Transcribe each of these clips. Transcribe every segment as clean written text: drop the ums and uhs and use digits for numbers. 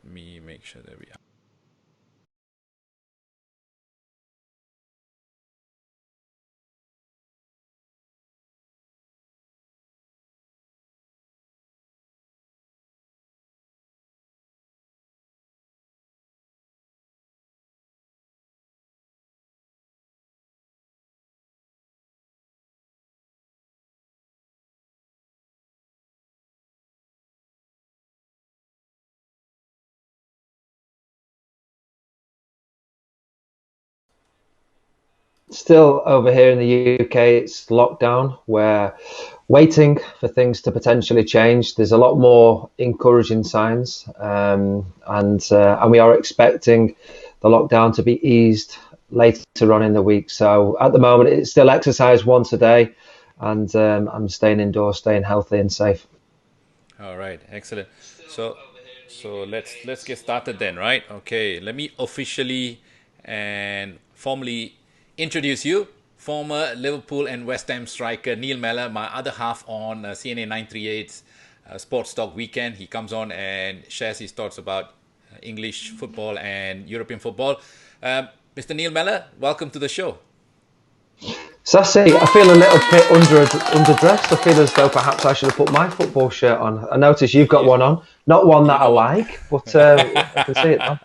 me make sure that we. Still over here in the UK, it's lockdown. We're waiting for things to potentially change. There's a lot more encouraging signs, and we are expecting the lockdown to be eased later on in the week. So at the moment, it's still exercise once a day, and I'm staying indoors, staying healthy and safe. All right, excellent. So, so let's get started then, right? Okay, let me officially and formally introduce you, former Liverpool and West Ham striker Neil Mellor, my other half on CNA 938's Sports Talk Weekend. He comes on and shares his thoughts about English football and European football. Mr. Neil Mellor, welcome to the show. Sasi, I feel a little bit underdressed. I feel as though perhaps I should have put my football shirt on. I notice you've got You, one on, not one you that I know what? like, but I can see it now.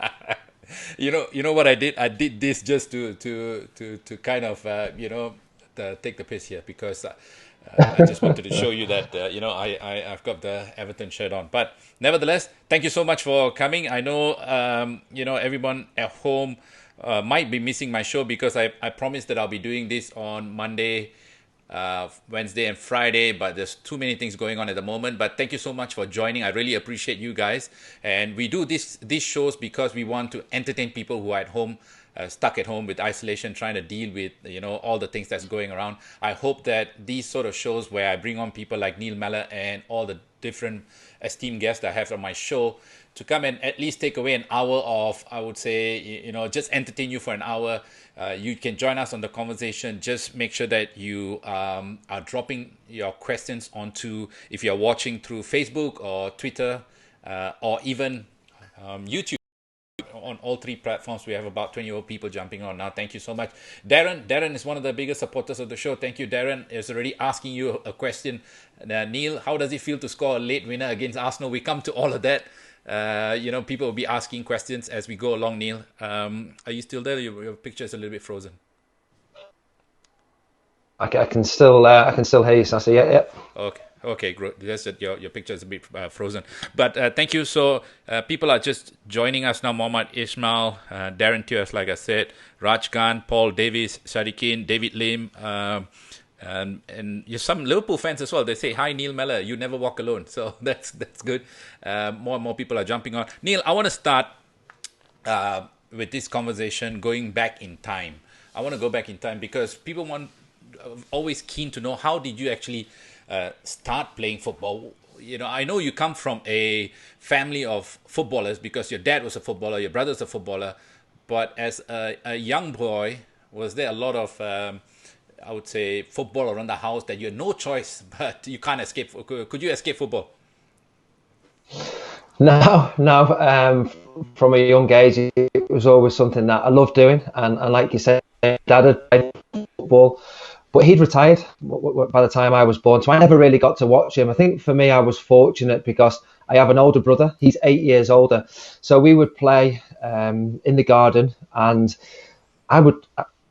You know what I did? I did this just to kind of take the piss here because I just wanted to show you that I've got the Everton shirt on. But nevertheless, thank you so much for coming. I know everyone at home might be missing my show because I promised that I'll be doing this on Monday, Wednesday and Friday, but there's too many things going on at the moment. But thank you so much for joining. I really appreciate you guys. And we do these shows because we want to entertain people who are at home, stuck at home with isolation, trying to deal with all the things that's going around. I hope that these sort of shows where I bring on people like Neil Mellor and all the different esteemed guests that I have on my show to come and at least take away an hour of, I would say, just entertain you for an hour. You can join us on the conversation. Just make sure that you are dropping your questions onto, if you're watching through Facebook or Twitter or even YouTube. On all three platforms, we have about 20 old people jumping on now. Thank you so much. Darren is one of the biggest supporters of the show. Thank you. Darren is already asking you a question. Neil, how does it feel to score a late winner against Arsenal? We come to all of that. People will be asking questions as we go along. Neil, are you still there? Your picture is a little bit frozen. I can still hear you, Sasi. Yeah, yeah. Okay. Okay, great. That's that your picture is a bit frozen, but thank you. So people are just joining us now. Mohammad Ismail, Darren Tiers, like I said, Raj Khan, Paul Davis, Sadikin, David Lim, and you some Liverpool fans as well. They say, "Hi, Neil Mellor. You never walk alone." So that's good. More and more people are jumping on. Neil, I want to start with this conversation going back in time. I want to go back in time because people want always keen to know how did you actually start playing football. I know you come from a family of footballers because your dad was a footballer, your brother's a footballer, but as a young boy, was there a lot of I would say football around the house that you had no choice but you can't escape? Could you escape football? No, no. From a young age, it was always something that I loved doing, and like you said, Dad had played football, but he'd retired by the time I was born, so I never really got to watch him. I think for me, I was fortunate because I have an older brother. He's 8 years older, so we would play in the garden, and I would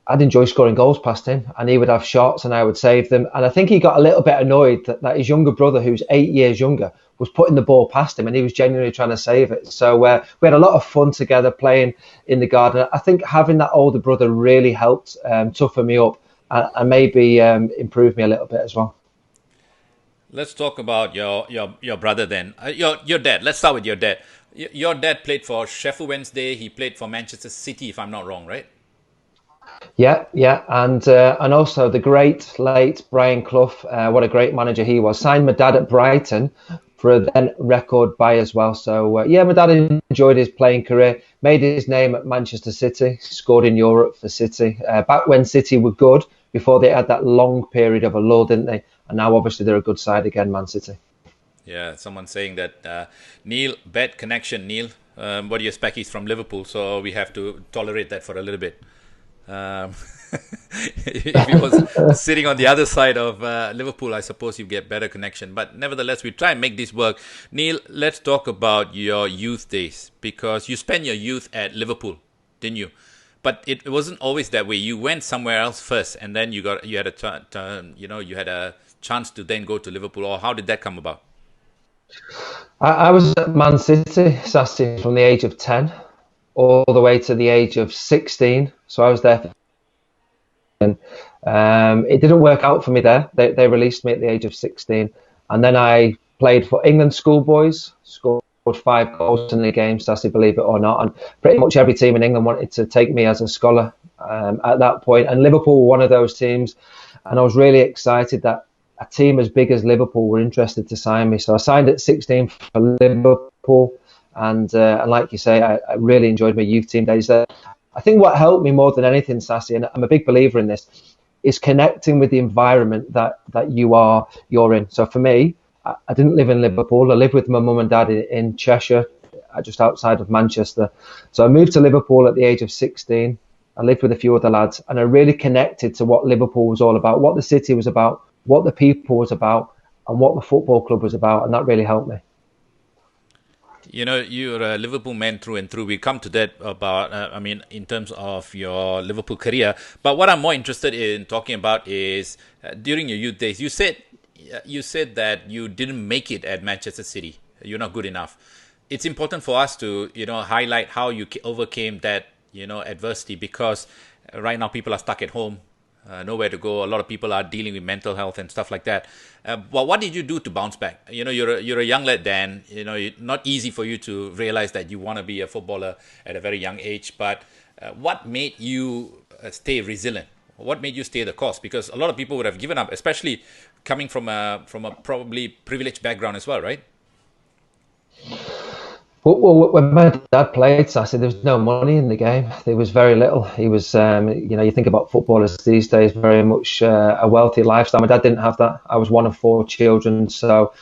I'd enjoy scoring goals past him, and he would have shots, and I would save them. And I think he got a little bit annoyed that his younger brother, who's 8 years younger, was putting the ball past him, and he was genuinely trying to save it. So we had a lot of fun together playing in the garden. I think having that older brother really helped toughen me up and maybe improve me a little bit as well. Let's talk about your brother then. Your dad. Let's start with your dad. Your dad played for Sheffield Wednesday. He played for Manchester City, if I'm not wrong, right? Yeah, yeah, and also the great late Brian Clough. What a great manager he was. Signed my dad at Brighton for a then record buy as well. So yeah, my dad enjoyed his playing career. Made his name at Manchester City. Scored in Europe for City. Back when City were good, before they had that long period of a lull, didn't they? And now obviously they're a good side again, Man City. Yeah, someone saying that Neil, bad connection, Neil. What do you expect? He's from Liverpool, so we have to tolerate that for a little bit. Um, if he was sitting on the other side of Liverpool, I suppose you get better connection. But nevertheless, we try and make this work. Neil, let's talk about your youth days, because you spent your youth at Liverpool, didn't you? But it wasn't always that way. You went somewhere else first, and then you had a chance to then go to Liverpool. Or how did that come about? I was at Man City, Sasi, from the age of 10 all the way to the age of 16. So I was there for, and it didn't work out for me there. They released me at the age of 16. And then I played for England schoolboys, scored 5 goals in the game, Sasi, believe it or not. And pretty much every team in England wanted to take me as a scholar at that point. And Liverpool were one of those teams. And I was really excited that a team as big as Liverpool were interested to sign me. So I signed at 16 for Liverpool. And like you say, I really enjoyed my youth team days there. I think what helped me more than anything, Sasi, and I'm a big believer in this, is connecting with the environment that you're in. So for me, I didn't live in Liverpool. I lived with my mum and dad in Cheshire, just outside of Manchester. So I moved to Liverpool at the age of 16. I lived with a few other lads, and I really connected to what Liverpool was all about, what the city was about, what the people was about, and what the football club was about, and that really helped me. You know, you're a Liverpool man through and through. We come to that about, in terms of your Liverpool career. But what I'm more interested in talking about is during your youth days. You said that you didn't make it at Manchester City. You're not good enough. It's important for us to, highlight how you overcame that, adversity, because right now people are stuck at home. Nowhere to go. A lot of people are dealing with mental health and stuff like that. But what did you do to bounce back? You're a young lad then. Not easy for you to realize that you want to be a footballer at a very young age. But what made you stay resilient? What made you stay the course? Because a lot of people would have given up, especially coming from a probably privileged background as well, right? Well, when my dad played, Sasi, there was no money in the game. There was very little. He was, you think about footballers these days, very much a wealthy lifestyle. My dad didn't have that. I was one of 4 children, so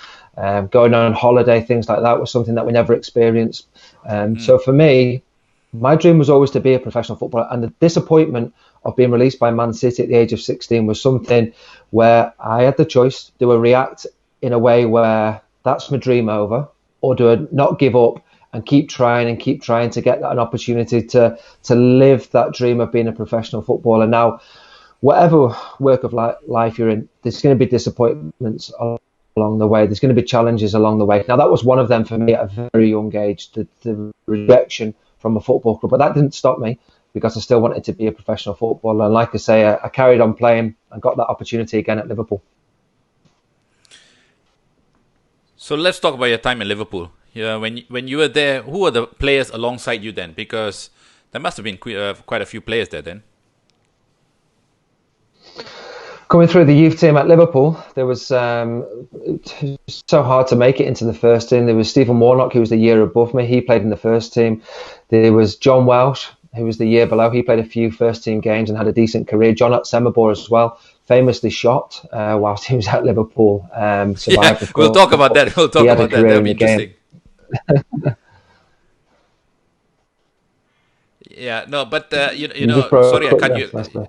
going on holiday, things like that was something that we never experienced. So for me, my dream was always to be a professional footballer, and the disappointment of being released by Man City at the age of 16 was something where I had the choice: do I react in a way where that's my dream over, or do I not give up and keep trying to get an opportunity to live that dream of being a professional footballer? Now, whatever work of life you're in, there's going to be disappointments along the way. There's going to be challenges along the way. Now, that was one of them for me at a very young age, the rejection from a football club. But that didn't stop me, because I still wanted to be a professional footballer. And like I say, I carried on playing and got that opportunity again at Liverpool. So let's talk about your time at Liverpool. When you were there, who were the players alongside you then? Because there must have been quite a few players there then. Coming through the youth team at Liverpool, there was it was so hard to make it into the first team. There was Stephen Warnock, who was the year above me. He played in the first team. There was John Welsh, who was the year below. He played a few first team games and had a decent career. John Atsemabor as well, famously shot whilst he was at Liverpool. Survived, yeah, we'll talk about that. We'll talk about that. That'll be interesting. Yeah, no, but sorry, I cut you.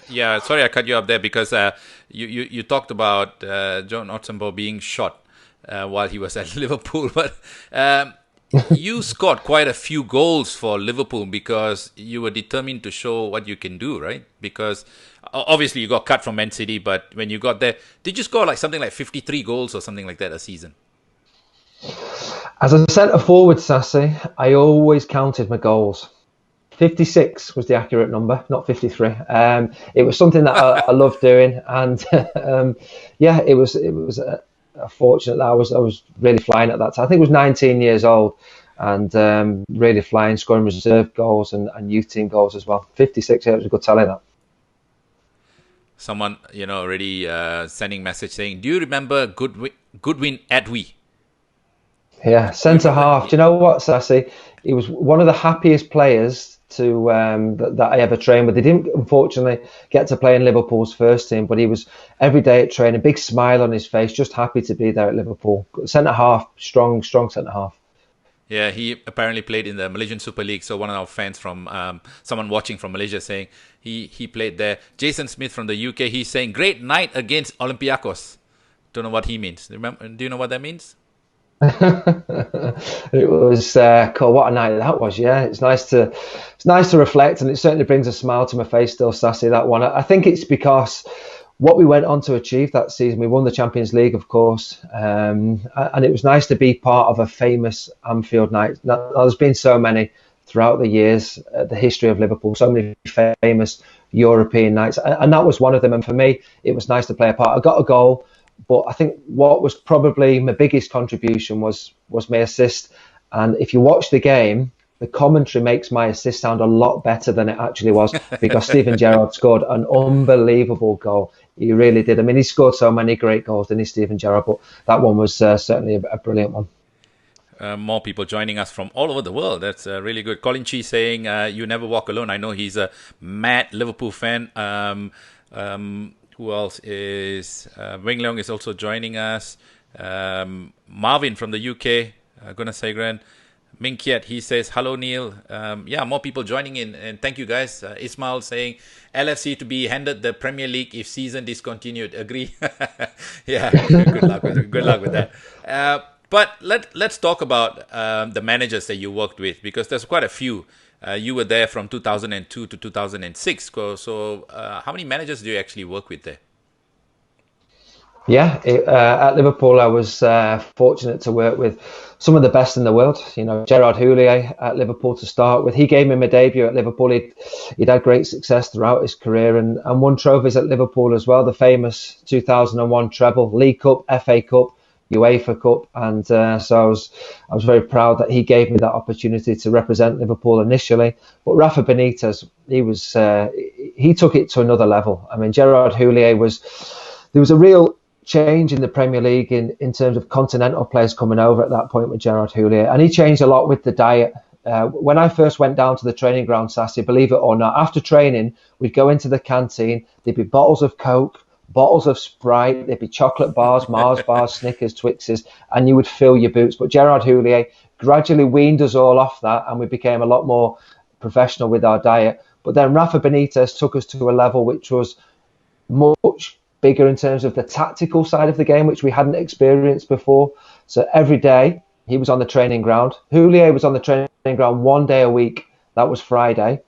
Yeah, sorry, I cut you up there, because you talked about John Otsenbo being shot while he was at Liverpool, but you scored quite a few goals for Liverpool because you were determined to show what you can do, right? Because obviously you got cut from Man City, but when you got there, did you score something like 53 goals or something like that a season? As a centre forward, Sasi, I always counted my goals. 56 was the accurate number, not 53. It was something that I loved doing, and it was fortunate that I was really flying at that time. I think I was 19 years old, and really flying, scoring reserve goals and youth team goals as well. 56, it was a good tally, that. Someone already sending message saying, "Do you remember Goodwin Adwi?" Yeah, centre half. Do you know what, Sasi? He was one of the happiest players that I ever trained with. He didn't, unfortunately, get to play in Liverpool's first team, but he was every day at training, big smile on his face, just happy to be there at Liverpool. Centre half, strong centre half. Yeah, he apparently played in the Malaysian Super League. So one of our fans from someone watching from Malaysia saying he played there. Jason Smith from the UK, he's saying great night against Olympiacos. Don't know what he means. Remember? Do you know what that means? It was cool. What a night that was! Yeah, it's nice to reflect, and it certainly brings a smile to my face. Still, Sasi, that one. I think it's because what we went on to achieve that season. We won the Champions League, of course, and it was nice to be part of a famous Anfield night. Now, there's been so many throughout the years, the history of Liverpool, so many famous European nights, and that was one of them. And for me, it was nice to play a part. I got a goal. But I think what was probably my biggest contribution was my assist. And if you watch the game, the commentary makes my assist sound a lot better than it actually was, because Steven Gerrard scored an unbelievable goal. He really did. I mean, he scored so many great goals, didn't he, Steven Gerrard? But that one was certainly a brilliant one. More people joining us from all over the world. That's really good. Colin Chi saying, you never walk alone. I know he's a mad Liverpool fan. Who else is? Wing Leong is also joining us. Marvin from the UK, Gunnar Ming Kiat, he says, hello, Neil. Yeah, more people joining in. And thank you, guys. Ismail saying, LFC to be handed the Premier League if season discontinued. Agree? Yeah, good luck with that. But let's talk about the managers that you worked with, because there's quite a few. You were there from 2002 to 2006. So how many managers do you actually work with there? Yeah, at Liverpool, I was fortunate to work with some of the best in the world. You know, Gerard Houllier at Liverpool to start with. He gave me my debut at Liverpool. He'd had great success throughout his career and won trophies at Liverpool as well. The famous 2001 treble, League Cup, FA Cup, UEFA Cup, and so I was very proud that he gave me that opportunity to represent Liverpool initially. But Rafa Benitez, he took it to another level. I mean, Gerard Houllier there was a real change in the Premier League in terms of continental players coming over at that point with Gerard Houllier, and he changed a lot with the diet. When I first went down to the training ground, Sasi, believe it or not, after training, we'd go into the canteen, there'd be bottles of Coke, bottles of Sprite, there'd be chocolate bars, Mars bars, Snickers, Twixes, and you would fill your boots. But Gerard Houllier gradually weaned us all off that, and we became a lot more professional with our diet. But then Rafa Benitez took us to a level which was much bigger in terms of the tactical side of the game, which we hadn't experienced before. So every day he was on the training ground. Houllier was on the training ground one day a week. That was Friday.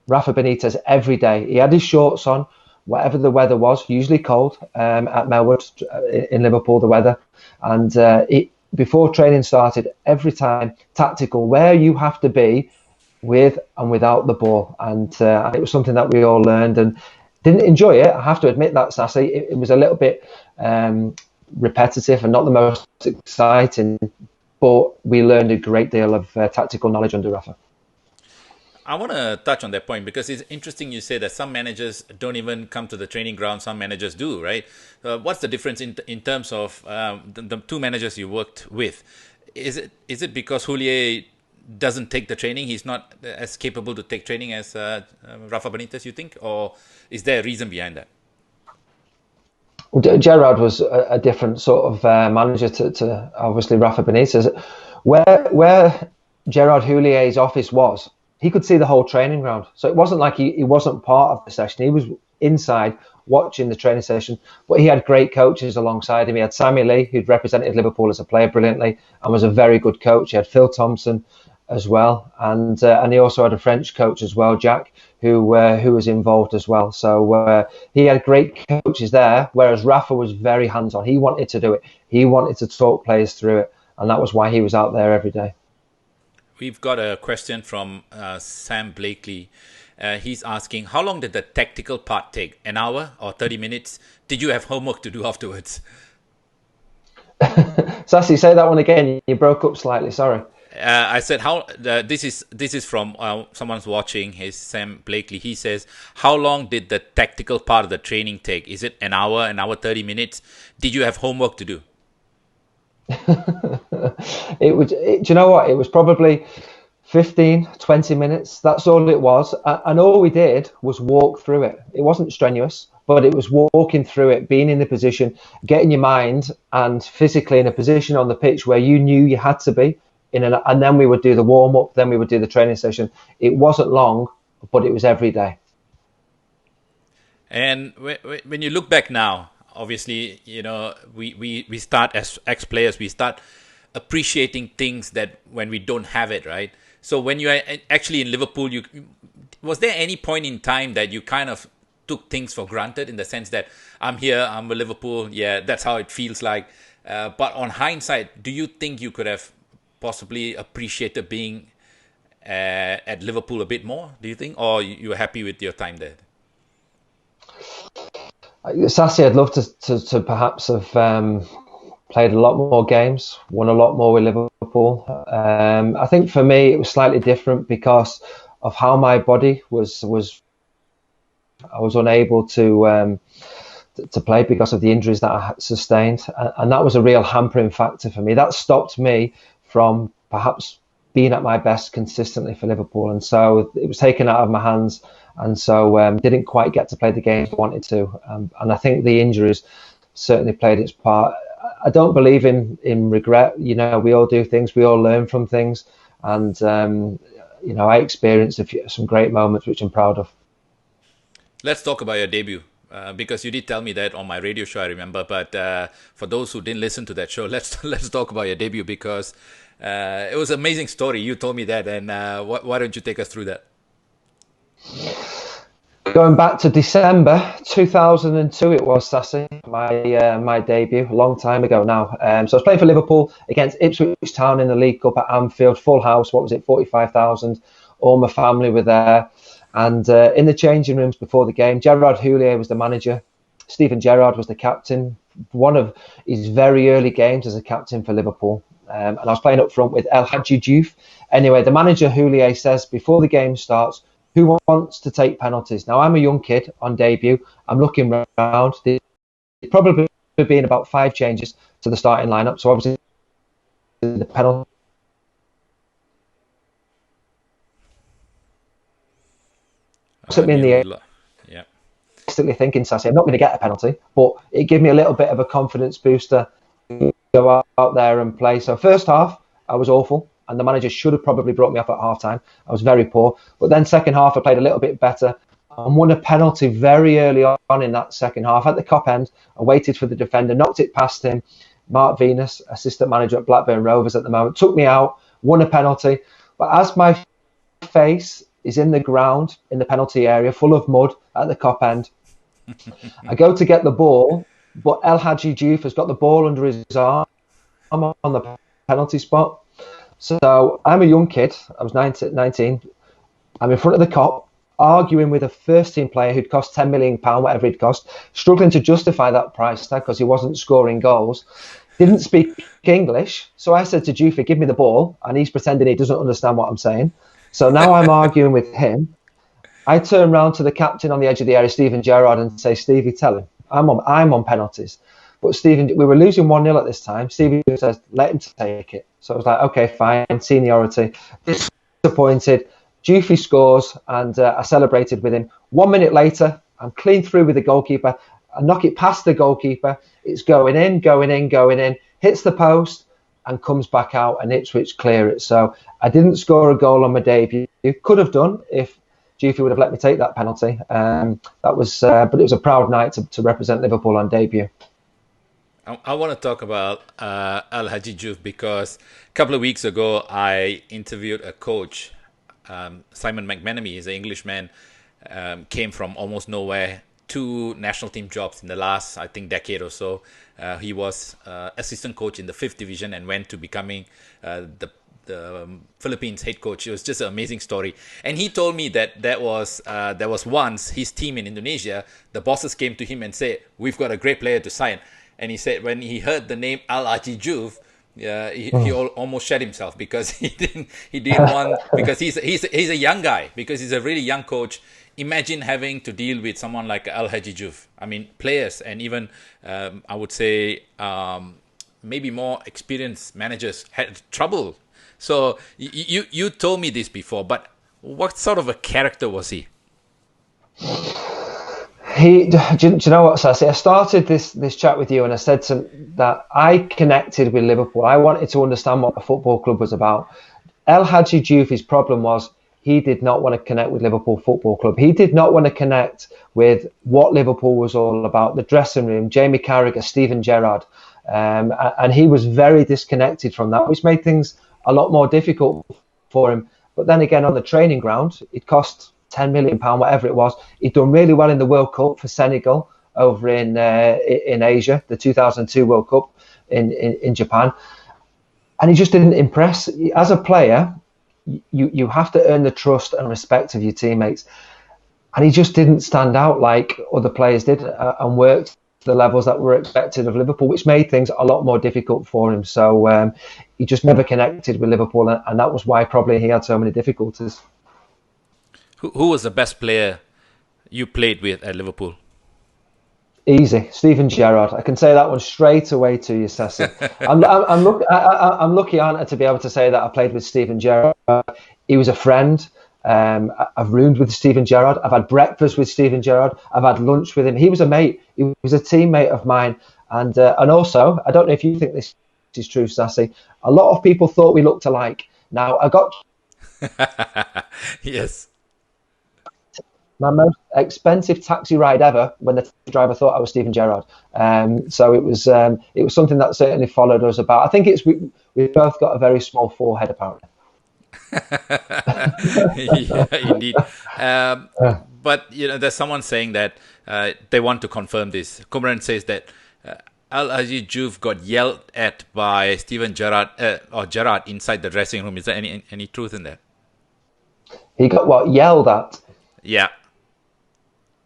Rafa Benitez every day. He had his shorts on, whatever the weather was, usually cold at Melwood in Liverpool, the weather. And before training started, every time tactical, where you have to be with and without the ball. And it was something that we all learned and didn't enjoy it. I have to admit that, Sasi. It was a little bit repetitive and not the most exciting, but we learned a great deal of tactical knowledge under Rafa. I want to touch on that point because it's interesting you say that some managers don't even come to the training ground, some managers do, right? What's the difference in terms of the two managers you worked with? Is it because Houllier doesn't take the training, he's not as capable to take training as Rafa Benitez, you think? Or is there a reason behind that? Gerard was a different sort of manager to obviously Rafa Benitez. Where Gerard Houlier's office was, he could see the whole training ground. So it wasn't like he wasn't part of the session. He was inside watching the training session, but he had great coaches alongside him. He had Sammy Lee, who'd represented Liverpool as a player brilliantly and was a very good coach. He had Phil Thompson as well, and he also had a French coach as well, Jack, who was involved as well. So he had great coaches there, whereas Rafa was very hands-on. He wanted to do it. He wanted to talk players through it, and that was why he was out there every day. We've got a question from Sam Blakely. He's asking, how long did the tactical part take? An hour or 30 minutes? Did you have homework to do afterwards? Sasi, say that one again. You broke up slightly. Sorry. I said, how this is from someone's watching. His Sam Blakely. He says, how long did the tactical part of the training take? Is it an hour 30 minutes? Did you have homework to do? Do you know what? It was probably 15, 20 minutes. That's all it was. And all we did was walk through it. It wasn't strenuous, but it was walking through it, being in the position, getting your mind and physically in a position on the pitch where you knew you had to be. and then we would do the warm up, then we would do the training session. It wasn't long, but it was every day. And when you look back now, obviously, we start as ex-players, we start appreciating things that when we don't have it, right? So when you are actually in Liverpool, was there any point in time that you kind of took things for granted, in the sense that I'm here, I'm a Liverpool, yeah, that's how it feels like. But on hindsight, do you think you could have possibly appreciated being at Liverpool a bit more, do you think? Or you were happy with your time there? Sasi, I'd love to perhaps have played a lot more games, won a lot more with Liverpool. I think for me it was slightly different because of how my body was. I was unable to play because of the injuries that I had sustained, and that was a real hampering factor for me. That stopped me from perhaps being at my best consistently for Liverpool, and so it was taken out of my hands, and so didn't quite get to play the games I wanted to, and I think the injuries certainly played its part. I don't believe in regret. We all do things, we all learn from things, and I experienced some great moments which I'm proud of. Let's talk about your debut. Because you did tell me that on my radio show, I remember. But for those who didn't listen to that show, let's talk about your debut, because it was an amazing story. You told me that, and why don't you take us through that? Going back to December 2002, it was, Sasi, my debut, a long time ago now. So I was playing for Liverpool against Ipswich Town in the League Cup at Anfield, full house. What was it, 45,000? All my family were there. And in the changing rooms before the game, Gerard Houllier was the manager. Steven Gerrard was the captain. One of his very early games as a captain for Liverpool. And I was playing up front with El Hadji Diouf. Anyway, the manager, Houllier, says before the game starts, who wants to take penalties? Now, I'm a young kid on debut. I'm looking around. There's probably been about 5 changes to the starting lineup. So obviously the penalty. At me in the air, yeah. Instantly thinking, Sasi, I'm not going to get a penalty, but it gave me a little bit of a confidence booster to go out there and play. So first half, I was awful, and the manager should have probably brought me off at half time. I was very poor. But then second half, I played a little bit better and won a penalty very early on in that second half. At the cop end, I waited for the defender, knocked it past him. Mark Venus, assistant manager at Blackburn Rovers at the moment, took me out, won a penalty. But as my face is in the ground in the penalty area, full of mud at the cop end, I go to get the ball, but El Hadji Diouf has got the ball under his arm. I'm on the penalty spot. So I'm a young kid. I was 19. I'm in front of the cop, arguing with a first team player who'd cost £10 million, whatever he'd cost, struggling to justify that price tag because he wasn't scoring goals. Didn't speak English. So I said to Diouf, give me the ball. And he's pretending he doesn't understand what I'm saying. So now I'm arguing with him. I turn round to the captain on the edge of the area, Steven Gerrard, and say, Stevie, tell him, I'm on penalties. But Stephen, we were losing 1-0 at this time. Stevie says, let him take it. So I was like, okay, fine, seniority. Disappointed. Diouf scores, and I celebrated with him. 1 minute later, I'm clean through with the goalkeeper. I knock it past the goalkeeper. It's going in, hits the post, and comes back out, and Ipswich clear it. So I didn't score a goal on my debut. Could have done if Diouf would have let me take that penalty. But it was a proud night to represent Liverpool on debut. I want to talk about El Hadji Diouf because a couple of weeks ago I interviewed a coach, Simon McManamy. He's an Englishman, came from almost nowhere, 2 national team jobs in the last, I think, decade or so. He was assistant coach in the 5th division and went to becoming the Philippines head coach. It was just an amazing story. And he told me that there was once his team in Indonesia, the bosses came to him and said, we've got a great player to sign. And he said when he heard the name El Hadji Diouf, he almost shed himself because he didn't want, because he's a young guy, because he's a really young coach. Imagine having to deal with someone like El Hadji Diouf. I mean, players and even I would say maybe more experienced managers had trouble. So you told me this before, but what sort of a character was he? Do you know what, Sasi? I started this chat with you and I said that I connected with Liverpool. I wanted to understand what the football club was about. El Hadji Diouf's problem was he did not want to connect with Liverpool Football Club. He did not want to connect with what Liverpool was all about, the dressing room, Jamie Carragher, Steven Gerrard. And he was very disconnected from that, which made things a lot more difficult for him. But then again, on the training ground, it cost £10 million, whatever it was. He'd done really well in the World Cup for Senegal over in Asia, the 2002 World Cup in Japan. And he just didn't impress. As a player, you have to earn the trust and respect of your teammates. And he just didn't stand out like other players did and worked to the levels that were expected of Liverpool, which made things a lot more difficult for him. So he just never connected with Liverpool, and that was why probably he had so many difficulties. Who was the best player you played with at Liverpool? Easy, Steven Gerrard. I can say that one straight away to you, Sasi. I'm lucky, aren't I, to be able to say that I played with Steven Gerrard. He was a friend. I've roomed with Steven Gerrard. I've had breakfast with Steven Gerrard. I've had lunch with him. He was a mate. He was a teammate of mine. And also, I don't know if you think this is true, Sasi, a lot of people thought we looked alike. Now, I got... Yes. My most expensive taxi ride ever when the taxi driver thought I was Steven Gerrard. So it was something that certainly followed us about. I think we both got a very small forehead, apparently. Yeah, indeed. But there's someone saying that they want to confirm this. Kumran says that Al Hadji Diouf got yelled at by Steven Gerrard or Gerrard inside the dressing room. Is there any truth in that? He got what, yelled at? Yeah.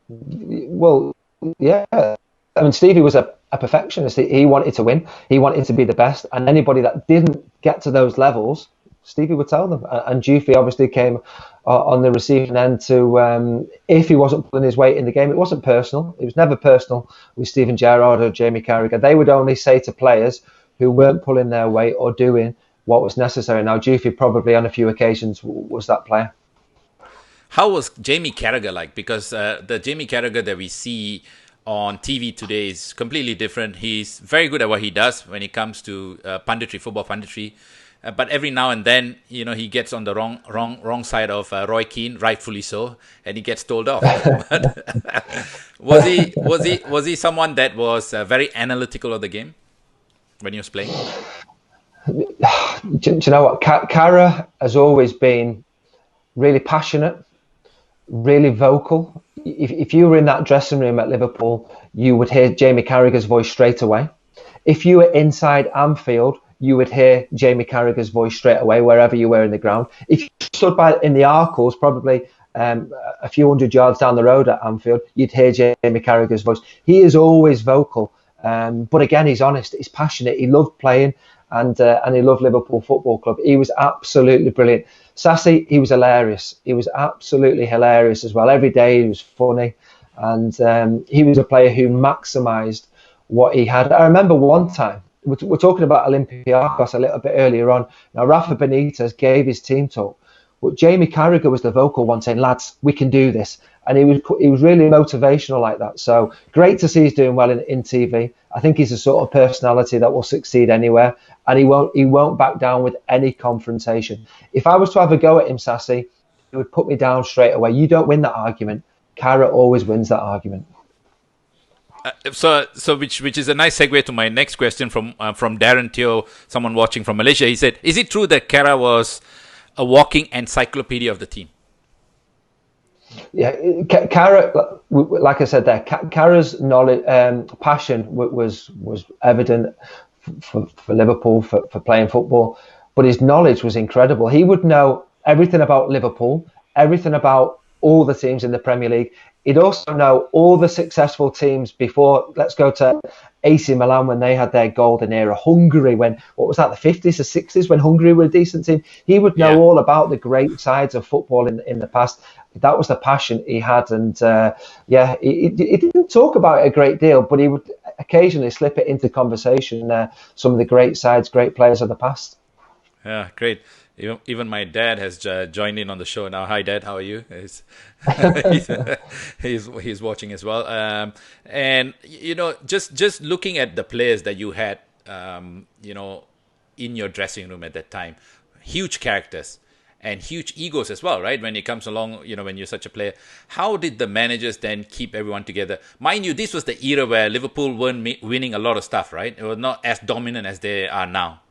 Well, yeah. I mean, Stevie was a perfectionist. He wanted to win. He wanted to be the best. And anybody that didn't get to those levels, Stevie would tell them. And Diouf obviously came on the receiving end to, if he wasn't pulling his weight in the game, it wasn't personal. It was never personal with Steven Gerrard or Jamie Carragher. They would only say to players who weren't pulling their weight or doing what was necessary. Now, Diouf probably on a few occasions was that player. How was Jamie Carragher like? Because the Jamie Carragher that we see on TV today is completely different. He's very good at what he does when it comes to punditry, football punditry. But every now and then, he gets on the wrong side of Roy Keane, rightfully so, and he gets told off. But was he someone that was very analytical of the game when he was playing? Do you know what? Cara has always been really passionate, really vocal. If you were in that dressing room at Liverpool, you would hear Jamie Carragher's voice straight away. If you were inside Anfield, you would hear Jamie Carragher's voice straight away wherever you were in the ground. If you stood in the Arcos, probably a few hundred yards down the road at Anfield, you'd hear Jamie Carragher's voice. He is always vocal, but again, he's honest, he's passionate, he loved playing, and he loved Liverpool Football Club. He was absolutely brilliant. Sasi, he was hilarious. He was absolutely hilarious as well. Every day he was funny, and he was a player who maximised what he had. I remember one time, we're talking about Olympiacos a little bit earlier on. Now, Rafa Benitez gave his team talk, but Jamie Carragher was the vocal one saying, lads, we can do this. And he was really motivational like that. So great to see he's doing well in TV. I think he's a sort of personality that will succeed anywhere, and he won't back down with any confrontation. If I was to have a go at him, Sasi, he would put me down straight away. You don't win that argument. Cara always wins that argument. So which is a nice segue to my next question from Darren Teo, someone watching from Malaysia. He said, is it true that Cara was a walking encyclopedia of the team? Yeah, Cara, like I said there, Cara's knowledge, passion was evident for Liverpool, for playing football, but his knowledge was incredible. He would know everything about Liverpool, everything about all the teams in the Premier League. He'd also know all the successful teams before. Let's go to AC Milan when they had their golden era. Hungary, what was that, the 50s or 60s, when Hungary were a decent team. He would know all about the great sides of football in the past. That was the passion he had. And he didn't talk about it a great deal, but he would occasionally slip it into conversation, some of the great sides, great players of the past. Yeah, great. Even my dad has joined in on the show now. Hi, Dad. How are you? He's, he's watching as well. And just looking at the players that you had, in your dressing room at that time, huge characters and huge egos as well, right? When it comes along, when you're such a player, how did the managers then keep everyone together? Mind you, this was the era where Liverpool weren't winning a lot of stuff, right? It was not as dominant as they are now.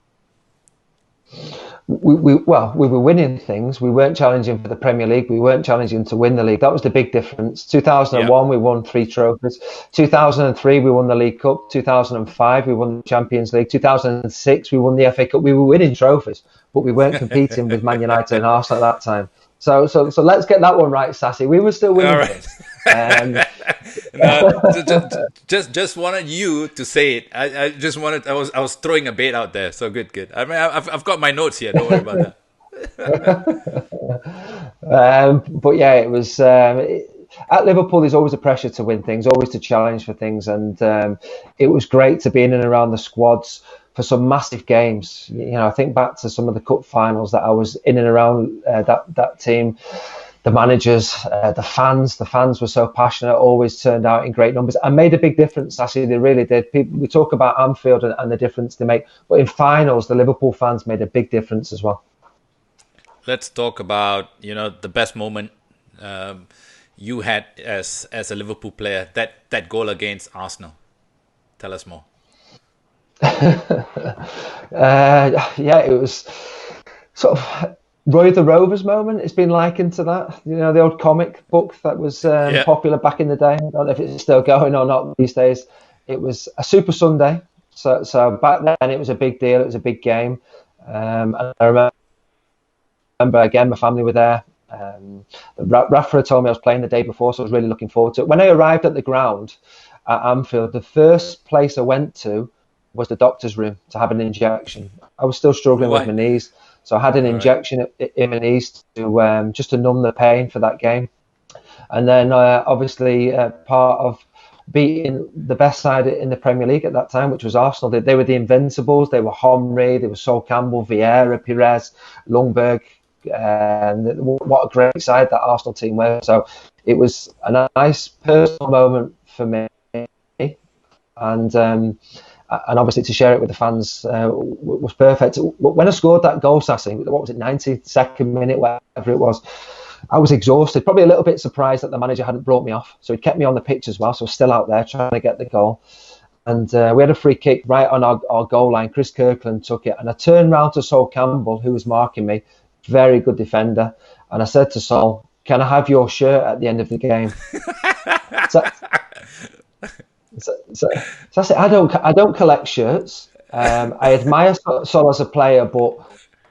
We were winning things. We weren't challenging for the Premier League. We weren't challenging to win the league. That was the big difference. 2001, we won 3 trophies. 2003, we won the League Cup. 2005, we won the Champions League. 2006, we won the FA Cup. We were winning trophies, but we weren't competing with Man United and Arsenal at that time. So let's get that one right, Sasi. We were still winning. All right. Just wanted you to say it. I just wanted. I was throwing a bait out there. So good. I mean, I've got my notes here. Don't worry about that. But yeah, it was at Liverpool. There's always a pressure to win things, always to challenge for things, and it was great to be in and around the squads for some massive games. I think back to some of the cup finals that I was in and around that team. The managers, the fans were so passionate, always turned out in great numbers and made a big difference. Actually, they really did. We talk about Anfield and the difference they make, but in finals, the Liverpool fans made a big difference as well. Let's talk about the best moment you had as a Liverpool player. That goal against Arsenal. Tell us more. It was sort of Roy the Rovers moment. It's been likened to that. The old comic book that was popular back in the day. I don't know if it's still going or not these days. It was a Super Sunday. So back then it was a big deal. It was a big game. And I remember again, my family were there. Rafa told me I was playing the day before, so I was really looking forward to it. When I arrived at the ground at Anfield, the first place I went to was the doctor's room to have an injection. I was still struggling with my knees. So I had an injection in my knees to just to numb the pain for that game. And then obviously part of beating the best side in the Premier League at that time, which was Arsenal. They were the Invincibles. They were Henry, they were Sol Campbell, Vieira, Pires, Lundberg. And what a great side that Arsenal team were. So it was a nice personal moment for me. And obviously to share it with the fans was perfect. When I scored that goal, Sasi, what was it, 92nd minute, whatever it was, I was exhausted, probably a little bit surprised that the manager hadn't brought me off. So he kept me on the pitch as well, so I was still out there trying to get the goal. And we had a free kick right on our goal line. Chris Kirkland took it, and I turned round to Sol Campbell, who was marking me, very good defender, and I said to Sol, "Can I have your shirt at the end of the game?" So I said, I don't collect shirts. I admire Sol as a player, but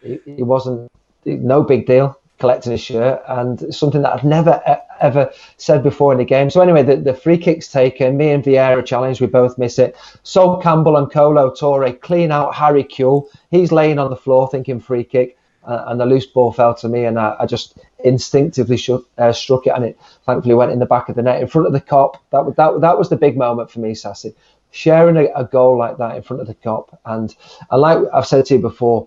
it wasn't no big deal collecting a shirt, and it's something that I've never ever said before in the game. So anyway, the free kick's taken. Me and Vieira challenge. We both miss it. Sol Campbell and Kolo Toure clean out Harry Kewell. He's laying on the floor thinking free kick. And the loose ball fell to me, and I just instinctively struck it, and it thankfully went in the back of the net in front of the Kop. That was the big moment for me, Sasi, sharing a goal like that in front of the Kop. And like I've said to you before,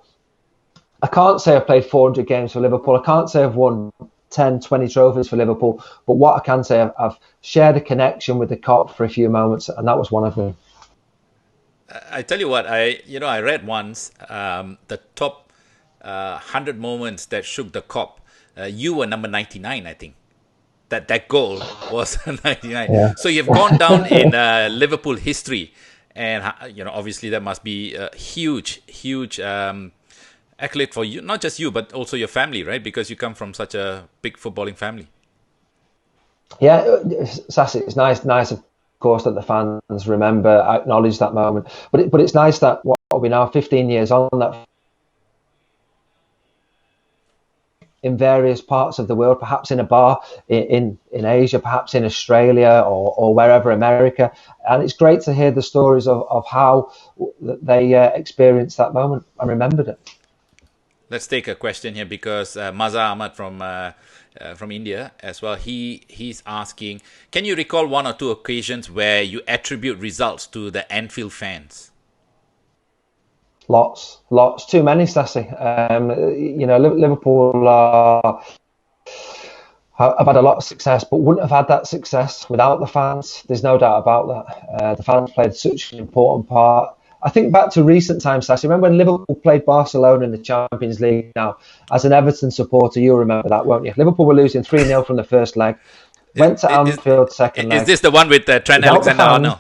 I can't say I've played 400 games for Liverpool. I can't say I've won 10, 20 trophies for Liverpool. But what I can say, I've shared a connection with the Kop for a few moments, and that was one of them. I tell you what, I read once the top 100 moments that shook the Kop. You were number 99, I think. That goal was 99. Yeah. So you've gone down in Liverpool history, and obviously that must be a huge accolade for you, not just you, but also your family, right? Because you come from such a big footballing family. Yeah, Sasi, it's nice, of course, that the fans remember, acknowledge that moment. But it's nice that what are we now, 15 years on, that in various parts of the world, perhaps in a bar in Asia, perhaps in Australia or wherever, America. And it's great to hear the stories of how they experienced that moment and remembered it. Let's take a question here, because Maza Ahmad from India as well, he's asking, can you recall one or two occasions where you attribute results to the Anfield fans? Lots, too many, Sasi. Liverpool have had a lot of success, but wouldn't have had that success without the fans. There's no doubt about that. The fans played such an important part. I think back to recent times, Sasi. Remember when Liverpool played Barcelona in the Champions League? Now, as an Everton supporter, you'll remember that, won't you? Liverpool were losing 3-0 from the first leg, went to Is, Anfield second is leg. this the one with Trent Without the Alexander-Arnold?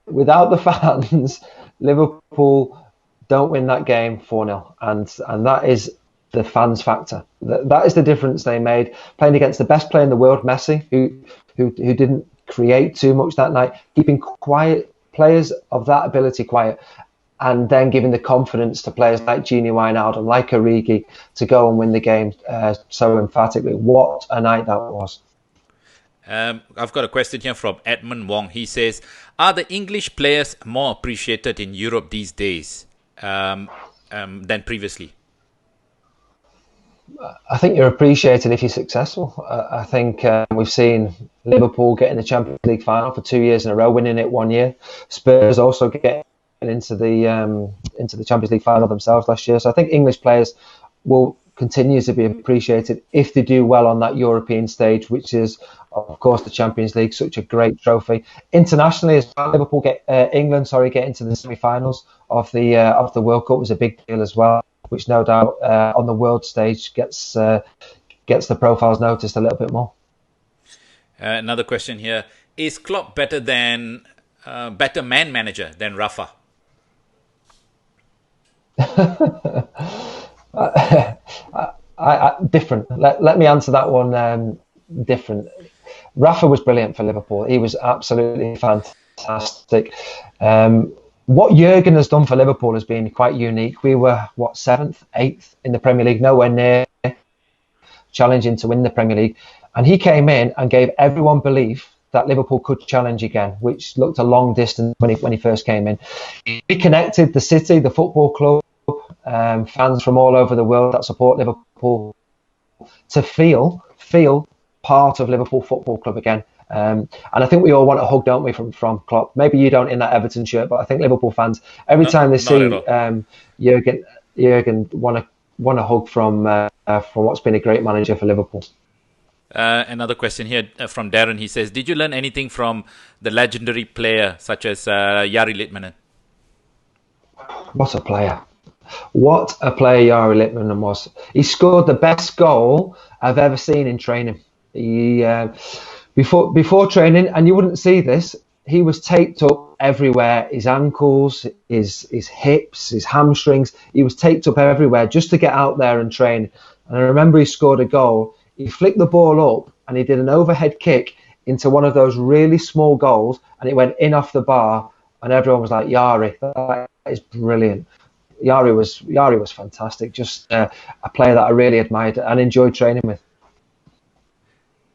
Without the fans, Liverpool don't win that game 4-0, and that is the fans factor. That is the difference they made, playing against the best player in the world, Messi, who didn't create too much that night, keeping quiet players of that ability quiet, and then giving the confidence to players like Gini Wijnaldum, like Origi, to go and win the game so emphatically. What a night that was. I've got a question here from Edmund Wong. He says, are the English players more appreciated in Europe these days than previously? I think you're appreciated if you're successful. I think we've seen Liverpool get in the Champions League final for 2 years in a row, winning it 1 year. Spurs also getting into the Champions League final themselves last year. So I think English players will continue to be appreciated if they do well on that European stage, which is, of course, the Champions League, such a great trophy. Internationally as well, England get into the semi-finals of the World Cup was a big deal as well, which no doubt on the world stage gets the profiles noticed a little bit more. Another question here: is Klopp better man manager than Rafa? Different. Let me answer that one different. Rafa was brilliant for Liverpool. He was absolutely fantastic. What Jurgen has done for Liverpool has been quite unique. We were, 7th, 8th in the Premier League, nowhere near challenging to win the Premier League. And he came in and gave everyone belief that Liverpool could challenge again, which looked a long distance when he first came in. He connected the city, the football club, fans from all over the world that support Liverpool to feel part of Liverpool Football Club again. And I think we all want a hug, don't we, from Klopp? Maybe you don't in that Everton shirt, but I think Liverpool fans, every time they see Jurgen want a hug from what's been a great manager for Liverpool. Another question here from Darren. He says, did you learn anything from the legendary player such as Jari Litmanen? What a player Jari Litmanen was. He scored the best goal I've ever seen in training. He before training, and you wouldn't see this, he was taped up everywhere. His ankles, his hips, his hamstrings. He was taped up everywhere just to get out there and train. And I remember he scored a goal. He flicked the ball up and he did an overhead kick into one of those really small goals, and it went in off the bar. And everyone was like, Jari, that is brilliant. Jari was fantastic. Just a player that I really admired and enjoyed training with.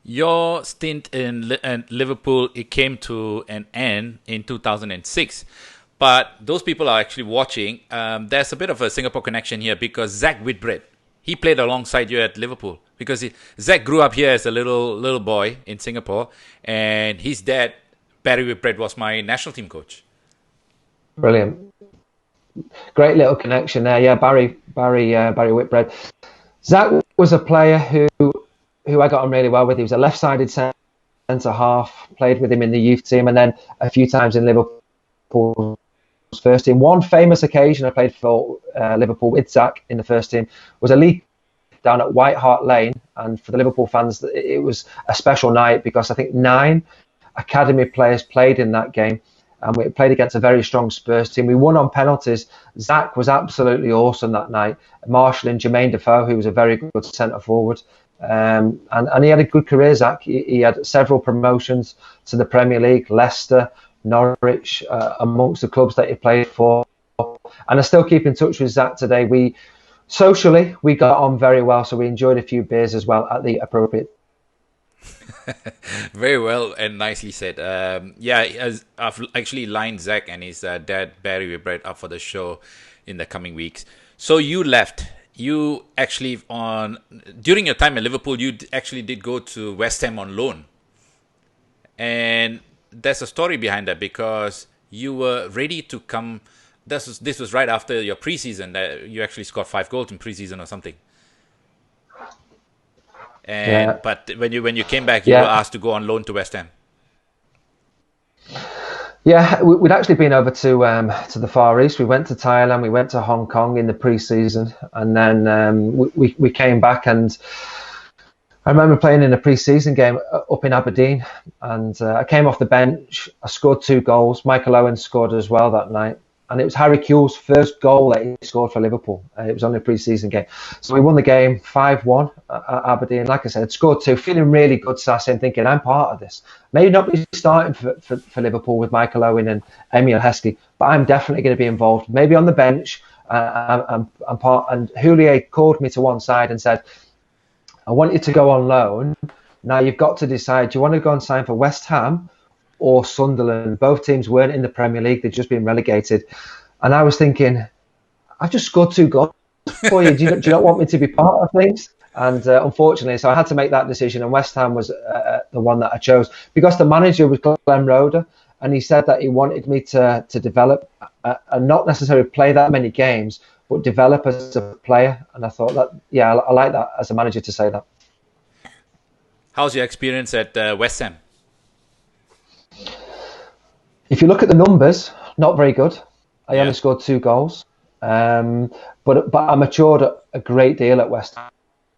Your stint in Liverpool, it came to an end in 2006. But those people are actually watching. There's a bit of a Singapore connection here because Zach Whitbread, he played alongside you at Liverpool. Because Zach grew up here as a little boy in Singapore. And his dad, Barry Whitbread, was my national team coach. Brilliant. Great little connection there. Yeah, Barry Whitbread. Zach was a player who I got on really well with. He was a left-sided centre half, played with him in the youth team and then a few times in Liverpool's first team. One famous occasion I played for Liverpool with Zach in the first team was a league down at White Hart Lane, and for the Liverpool fans it was a special night because I think 9 academy players played in that game. And we played against a very strong Spurs team. We won on penalties. Zach was absolutely awesome that night. Marshall and Jermaine Defoe, who was a very good centre forward. And he had a good career, Zach. He had several promotions to the Premier League, Leicester, Norwich, amongst the clubs that he played for. And I still keep in touch with Zach today. We got on very well, so we enjoyed a few beers as well at the appropriate. Very well and nicely said. I've actually lined Zach and his dad, Barry Whitbread, up for the show in the coming weeks. So you left. You actually, during your time at Liverpool, you actually did go to West Ham on loan. And there's a story behind that because you were ready to come. This was right after your preseason. You actually scored 5 goals in preseason or something. Yeah, But when you came back, you were yeah, asked to go on loan to West Ham. yeah. We'd actually been over to the Far East. We went to Thailand, we went to Hong Kong in the pre-season, and then we came back. And I remember playing in a pre-season game up in Aberdeen, and I came off the bench. I scored 2 goals. Michael Owen scored as well that night, and it was Harry Kewell's first goal that he scored for Liverpool. It was only a pre-season game, so we won the game 5-1 at Aberdeen. Like I said, scored 2, feeling really good, Sasi, and thinking I'm part of this. Maybe not be starting for Liverpool with Michael Owen and Emile Heskey, but I'm definitely going to be involved. Maybe on the bench. I'm part. And Houllier called me to one side and said, I want you to go on loan. Now you've got to decide, do you want to go and sign for West Ham or Sunderland? Both teams weren't in the Premier League. They'd just been relegated. And I was thinking, I've just scored 2 goals for you. Do you not want me to be part of things? And unfortunately, so I had to make that decision. And West Ham was the one that I chose because the manager was Glenn Roeder. And he said that he wanted me to develop and not necessarily play that many games, but develop as a player. And I thought that, yeah, I like that as a manager to say that. How's your experience at West Ham? If you look at the numbers, not very good. I only scored 2 goals. But I matured a great deal at West Ham.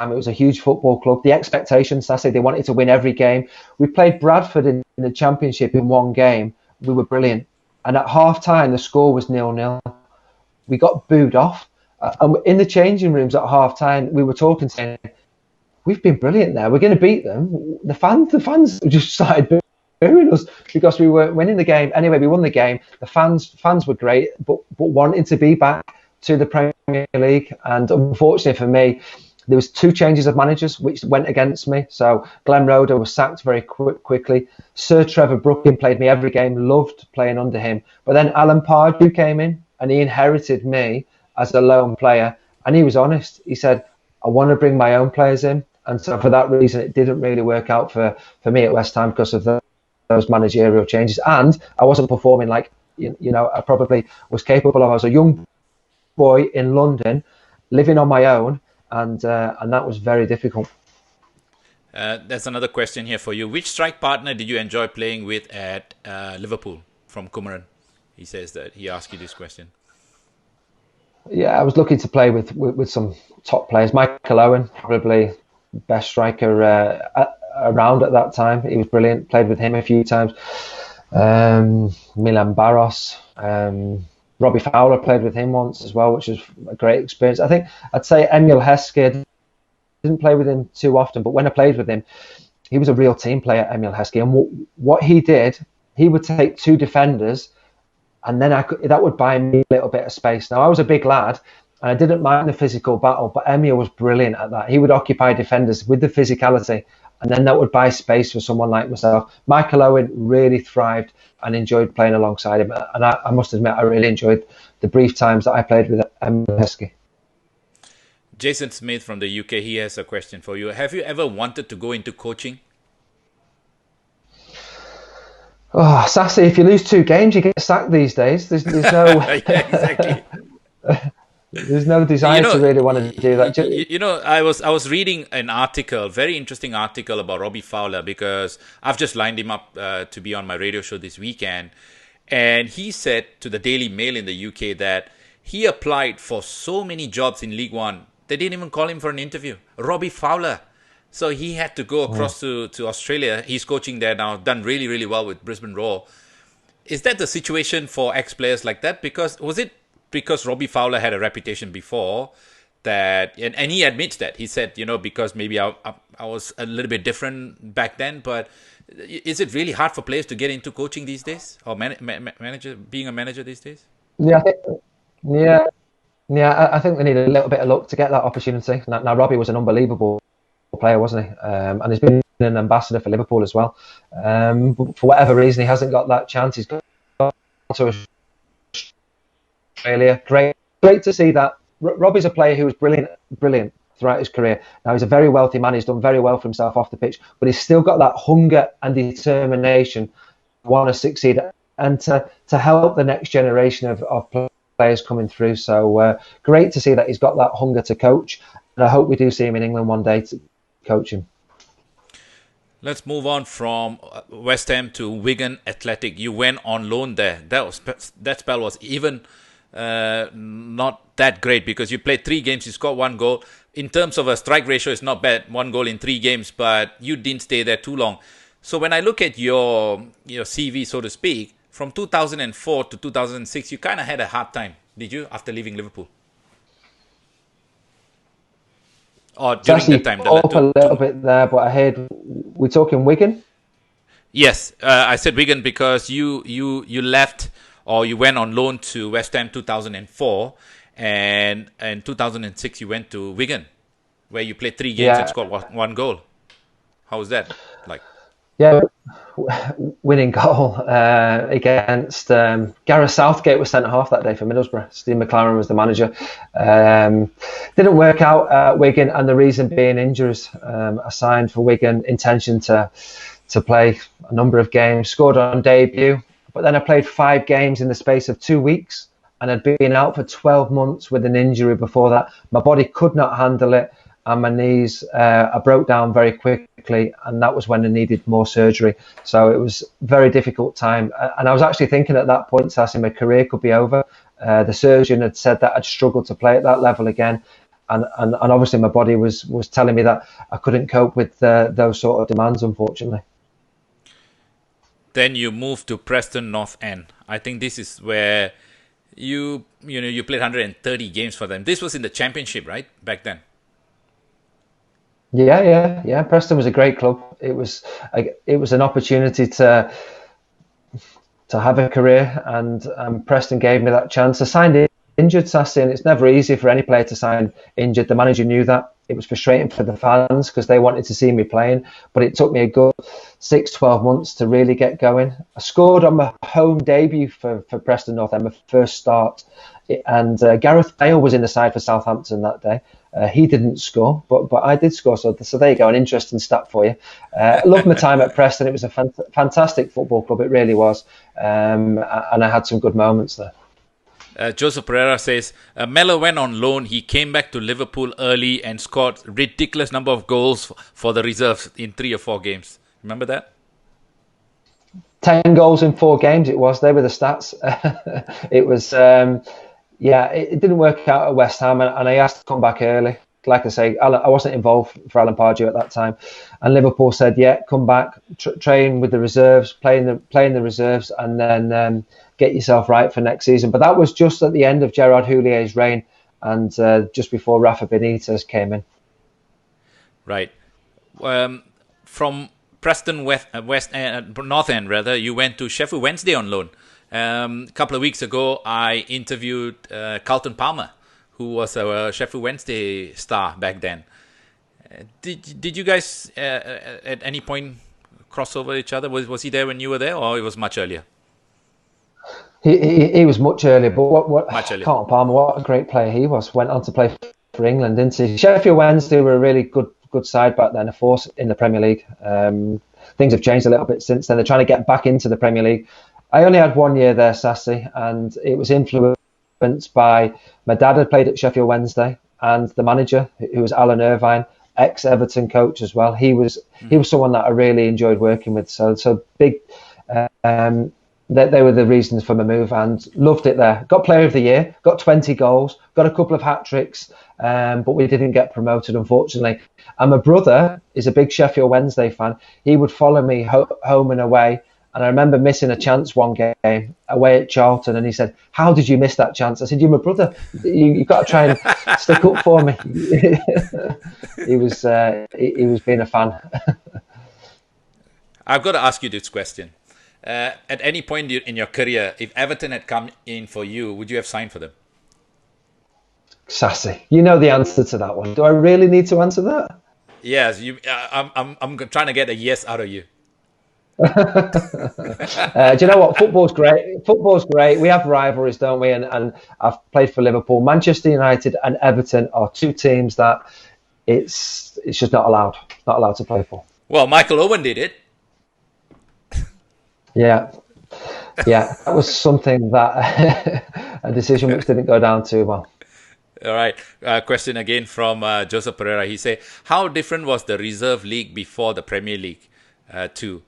It was a huge football club. The expectations, I say, they wanted to win every game. We played Bradford in the Championship in one game. We were brilliant. And at half-time, the score was 0-0. We got booed off. And in the changing rooms at half-time, we were talking, saying, we've been brilliant there. We're going to beat them. The fans just started booing us because we weren't winning the game. Anyway, we won the game. The fans were great, but wanting to be back to the Premier League. And unfortunately for me, there was 2 changes of managers which went against me. So Glenn Roeder was sacked very quickly. Sir Trevor Brooking played me every game, loved playing under him. But then Alan Pardew came in and he inherited me as a lone player. And he was honest. He said, I want to bring my own players in. And so for that reason, it didn't really work out for me at West Ham because of those managerial changes. And I wasn't performing like, I probably was capable of. I was a young boy in London, living on my own. And that was very difficult. There's another question here for you. Which strike partner did you enjoy playing with at Liverpool? From Kumaran. He says that he asked you this question. Yeah, I was lucky to play with some top players. Michael Owen, probably best striker around at that time. He was brilliant. Played with him a few times. Milan Barros. Robbie Fowler, played with him once as well, which was a great experience. I think I'd say Emile Heskey. Didn't play with him too often, but when I played with him, he was a real team player, Emile Heskey. And what he did, he would take 2 defenders, and then that would buy me a little bit of space. Now, I was a big lad, and I didn't mind the physical battle, but Emile was brilliant at that. He would occupy defenders with the physicality, and then that would buy space for someone like myself. Michael Owen really thrived and enjoyed playing alongside him. And I must admit, I really enjoyed the brief times that I played with Emile Heskey. Jason Smith from the UK, he has a question for you. Have you ever wanted to go into coaching? Oh, Sasi, if you lose 2 games, you get sacked these days. There's no... Yeah, exactly. There's no desire to really want to do that. I was reading an article, very interesting article about Robbie Fowler, because I've just lined him up to be on my radio show this weekend. And he said to the Daily Mail in the UK that he applied for so many jobs in League One, they didn't even call him for an interview. Robbie Fowler. So he had to go across to Australia. He's coaching there now, done really, really well with Brisbane Roar. Is that the situation for ex-players like that? Was it because Robbie Fowler had a reputation before that, and he admits that. He said, because maybe I was a little bit different back then, but is it really hard for players to get into coaching these days, or being a manager these days? Yeah, I think they need a little bit of luck to get that opportunity. Now Robbie was an unbelievable player, wasn't he? And he's been an ambassador for Liverpool as well. But for whatever reason, he hasn't got that chance. He's got to Australia. Great to see that. Robbie's a player who was brilliant throughout his career. Now he's a very wealthy man. He's done very well for himself off the pitch, but he's still got that hunger and determination to want to succeed and to help the next generation of players coming through. So great to see that he's got that hunger to coach, and I hope we do see him in England one day to coach him. Let's move on from West Ham to Wigan Athletic. You went on loan there. That spell was even not that great because you played 3 games, you scored 1 goal. In terms of a strike ratio, it's not bad, 1 goal in 3 games, but you didn't stay there too long. So when I look at your CV, so to speak, from 2004 to 2006, you kind of had a hard time, did you, after leaving Liverpool? Or during that time? Up a little bit there, but I heard we're talking Wigan? Yes, I said Wigan because you left or you went on loan to West Ham 2004, and in 2006 you went to Wigan, where you played 3 games and scored 1 goal. How was that like? Yeah, winning goal against Gareth Southgate was centre half that day for Middlesbrough. Steve McLaren was the manager. Didn't work out at Wigan, and the reason being injuries. I signed for Wigan, intention to play a number of games, scored on debut, but then I played 5 games in the space of 2 weeks, and I'd been out for 12 months with an injury before that. My body could not handle it, and my knees, I broke down very quickly, and that was when I needed more surgery. So it was a very difficult time. And I was actually thinking at that point, Sasi, my career could be over. The surgeon had said that I'd struggled to play at that level again. And obviously my body was telling me that I couldn't cope with those sort of demands, unfortunately. Then you moved to Preston North End. I think this is where you played 130 games for them. This was in the Championship, right? Back then. Yeah. Preston was a great club. It was an opportunity to have a career, and Preston gave me that chance. I signed injured, Sasi, and it's never easy for any player to sign injured. The manager knew that. It was frustrating for the fans because they wanted to see me playing, but it took me a good 6-12 months to really get going. I scored on my home debut for Preston North End, my first start, and Gareth Bale was in the side for Southampton that day. He didn't score, but I did score. So there you go, an interesting stat for you. I loved my time at Preston. It was a fantastic football club. It really was, and I had some good moments there. Joseph Pereira says, Mellor went on loan. He came back to Liverpool early and scored ridiculous number of goals for the reserves in 3 or 4 games. Remember that? 10 goals in 4 games it was. They were the stats. It was, it didn't work out at West Ham, and I asked to come back early. Like I say, I wasn't involved for Alan Pardew at that time. And Liverpool said, yeah, come back, train with the reserves, playing the reserves, and then get yourself right for next season. But that was just at the end of Gerard Houllier's reign, and just before Rafa Benitez came in. Right. From Preston North End, rather, you went to Sheffield Wednesday on loan. A couple of weeks ago, I interviewed Carlton Palmer, who was a Sheffield Wednesday star back then. Did you guys at any point cross over each other? Was he there when you were there, or it was much earlier? He was much earlier, but what much earlier. Carlton Palmer, what a great player he was. Went on to play for England, didn't he? Sheffield Wednesday were a really good side back then, a force in the Premier League. Things have changed a little bit since then. They're trying to get back into the Premier League. I only had 1 year there, Sasi, and it was influenced by my dad had played at Sheffield Wednesday, and the manager, who was Alan Irvine, ex-Everton coach as well. He was someone that I really enjoyed working with. So big. They were the reasons for my move, and loved it there. Got Player of the Year, got 20 goals, got a couple of hat-tricks, but we didn't get promoted, unfortunately. And my brother is a big Sheffield Wednesday fan. He would follow me home and away, and I remember missing a chance one game away at Charlton, and he said, "How did you miss that chance?" I said, "You're my brother. You've got to try and stick up for me." He was being a fan. I've got to ask you this question. At any point in your career, if Everton had come in for you, would you have signed for them? Sasi, you know the answer to that one. Do I really need to answer that? Yes, I'm trying to get a yes out of you. Do you know what? Football's great. We have rivalries, don't we? And I've played for Liverpool. Manchester United and Everton are 2 teams that it's just not allowed to play for. Well, Michael Owen did it. Yeah. Yeah, that was something that a decision which didn't go down too well. All right. Question again from Joseph Pereira. He said, "How different was the Reserve League before the Premier League to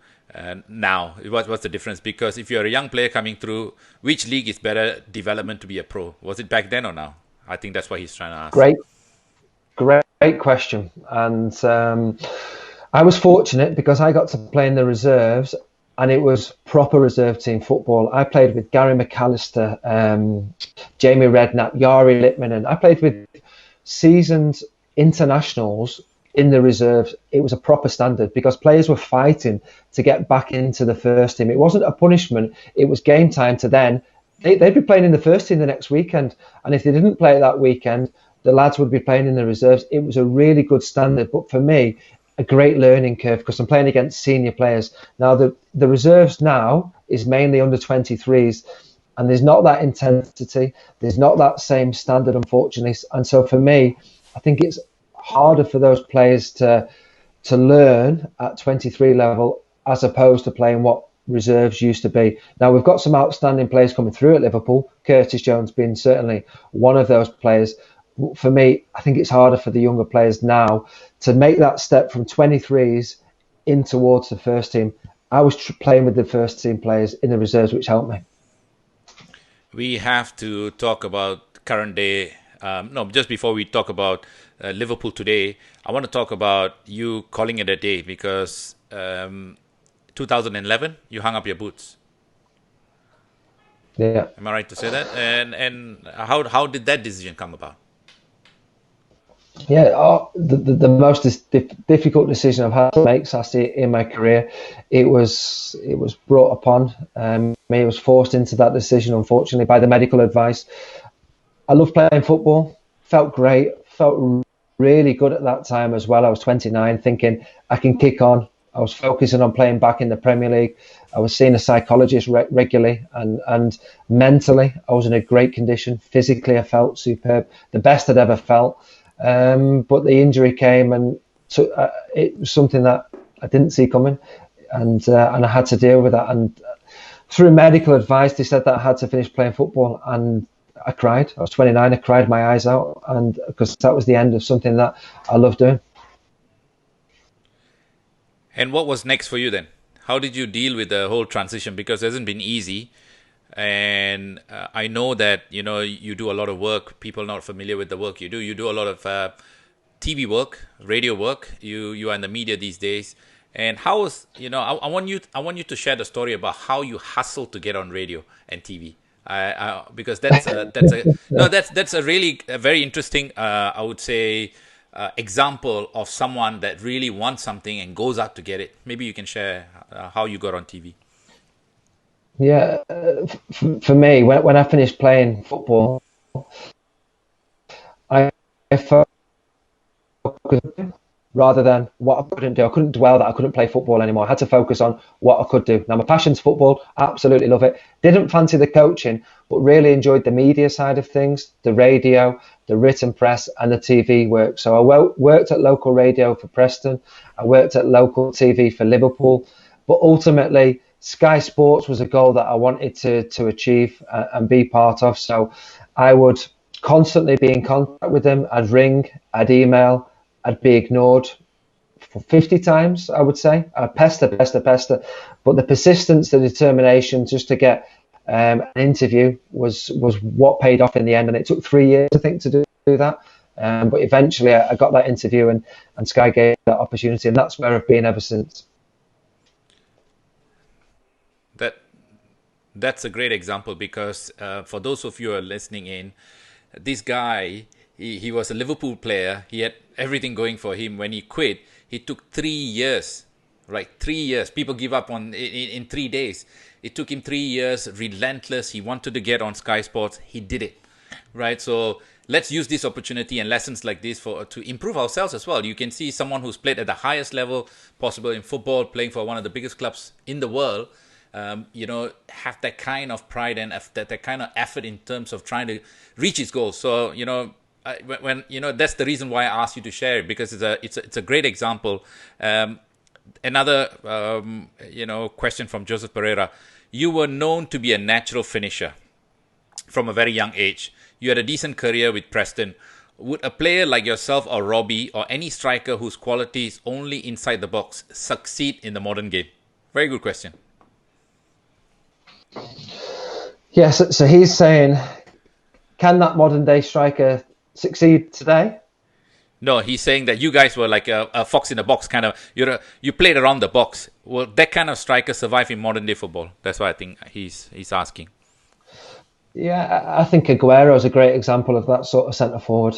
now? What's the difference? Because if you're a young player coming through, which league is better development to be a pro? Was it back then or now? I think that's what he's trying to ask." Great, great question. And I was fortunate because I got to play in the reserves, and it was proper reserve team football. I played with Gary McAllister, Jamie Redknapp, Yari Littman, and I played with seasoned internationals in the reserves. It was a proper standard because players were fighting to get back into the first team. It wasn't a punishment. It was game time to then. They'd be playing in the first team the next weekend. And if they didn't play it that weekend, the lads would be playing in the reserves. It was a really good standard. But for me, a great learning curve because I'm playing against senior players. Now, the reserves now is mainly under 23s. And there's not that intensity. There's not that same standard, unfortunately. And so for me, I think it's harder for those players to learn at 23 level as opposed to playing what reserves used to be. Now, we've got some outstanding players coming through at Liverpool, Curtis Jones being certainly one of those players. For me, I think it's harder for the younger players now to make that step from 23s in towards the first team. I was playing with the first team players in the reserves, which helped me. We have to talk about current day. No, just before we talk about Liverpool today, I want to talk about you calling it a day because 2011 you hung up your boots. Yeah. Am I right to say that? And how did that decision come about? Yeah, the most difficult decision I've had to make, Sasi, in my career. It was brought upon me. I was forced into that decision, unfortunately, by the medical advice. I love playing football. Felt great. Felt really good at that time as well. I was 29, thinking I can kick on. I was focusing on playing back in the Premier League. I was seeing a psychologist regularly, and mentally, I was in a great condition. Physically, I felt superb, the best I'd ever felt. But the injury came, and it was something that I didn't see coming, and I had to deal with that. And through medical advice, they said that I had to finish playing football, and I cried. I was 29. I cried my eyes out, and because that was the end of something that I loved doing. And what was next for you then? How did you deal with the whole transition? Because it hasn't been easy. And I know that you do a lot of work. People not familiar with the work you do. You do a lot of TV work, radio work. You are in the media these days. And how was I want you to share the story about how you hustled to get on radio and TV. Because that's a really a very interesting I would say example of someone that really wants something and goes out to get it. Maybe you can share how you got on TV. Yeah, for me, when I finished playing football, I focused rather than what I couldn't do. I couldn't dwell that I couldn't play football anymore. I had to focus on what I could do. Now, my passion's football. Absolutely love it. Didn't fancy the coaching, but really enjoyed the media side of things, the radio, the written press, and the TV work. So I worked at local radio for Preston. I worked at local TV for Liverpool. But ultimately, Sky Sports was a goal that I wanted to achieve and be part of. So I would constantly be in contact with them. I'd ring, I'd email, I'd be ignored for 50 times, I would say. I'd pester. But the persistence, the determination just to get an interview was what paid off in the end. And it took 3 years, I think, to do that. But eventually I got that interview and Sky gave that opportunity. And that's where I've been ever since. That's a great example because for those of you who are listening in, this guy, he was a Liverpool player. He had everything going for him. When he quit, he took 3 years, right? 3 years. People give up in 3 days. It took him 3 years, relentless. He wanted to get on Sky Sports. He did it, right? So let's use this opportunity and lessons like this to improve ourselves as well. You can see someone who's played at the highest level possible in football, playing for one of the biggest clubs in the world, have that kind of pride and that kind of effort in terms of trying to reach his goals. So, when that's the reason why I asked you to share it, because it's a great example. Another question from Joseph Pereira. You were known to be a natural finisher from a very young age. You had a decent career with Preston. Would a player like yourself or Robbie or any striker whose quality is only inside the box succeed in the modern game? Very good question. Yes, so he's saying, can that modern day striker succeed today? No, he's saying that you guys were like a fox in the box kind of. You played around the box. Will that kind of striker survive in modern day football? That's what I think he's asking. Yeah, I think Aguero is a great example of that sort of centre forward.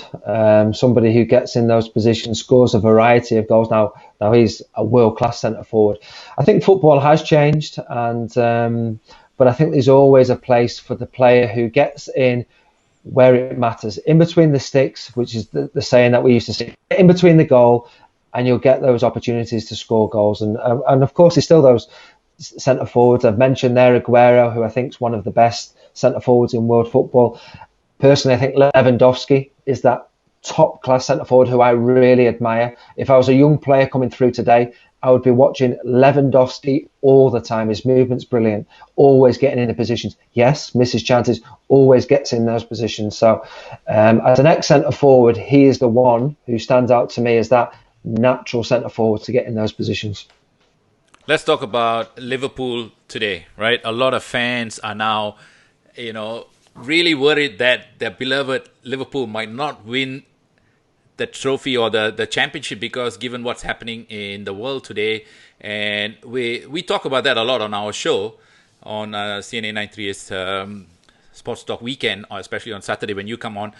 Somebody who gets in those positions, scores a variety of goals. Now he's a world class centre forward. I think football has changed, but I think there's always a place for the player who gets in where it matters, in between the sticks, which is the saying that we used to say, in between the goal, and you'll get those opportunities to score goals. And of course, there's still those centre forwards. I've mentioned there Aguero, who I think is one of the best centre forwards in world football. Personally, I think Lewandowski is that top class centre forward who I really admire. If I was a young player coming through today, I would be watching Lewandowski all the time. His movement's brilliant, always getting into positions. Yes, misses chances, always gets in those positions. So as an ex-centre forward, he is the one who stands out to me as that natural centre forward to get in those positions. Let's talk about Liverpool today, right? A lot of fans are now, really worried that their beloved Liverpool might not win the trophy or the championship, because given what's happening in the world today, and we talk about that a lot on our show on CNA 93's Sports Talk Weekend, or especially on Saturday when you come on.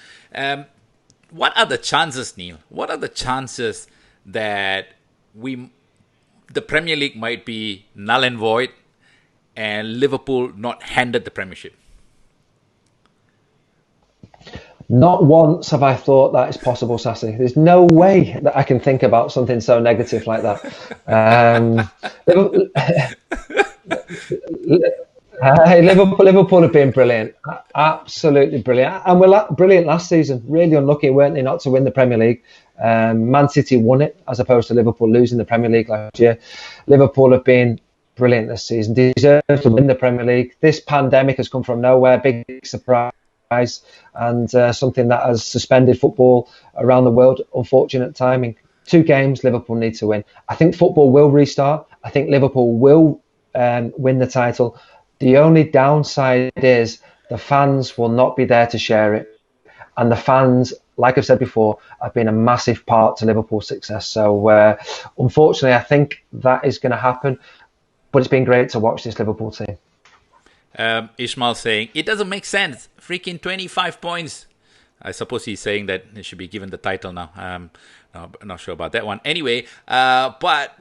What are the chances, Neil? What are the chances that the Premier League might be null and void and Liverpool not handed the Premiership? Not once have I thought that is possible, Sasi. There's no way that I can think about something so negative like that. Liverpool have been brilliant, absolutely brilliant, and were brilliant last season. Really unlucky, weren't they, not to win the Premier League? Man City won it as opposed to Liverpool losing the Premier League last year. Liverpool have been brilliant this season, deserve to win the Premier League. This pandemic has come from nowhere, big surprise. And something that has suspended football around the world. Unfortunate timing. 2 games Liverpool need to win. I think football will restart. I think Liverpool will win the title. The only downside is the fans will not be there to share it. And the fans, like I've said before, have been a massive part to Liverpool's success. So unfortunately, I think that is going to happen. But it's been great to watch this Liverpool team. Ishmael saying, it doesn't make sense. Freaking 25 points. I suppose he's saying that they should be given the title now. No, not sure about that one. Anyway, but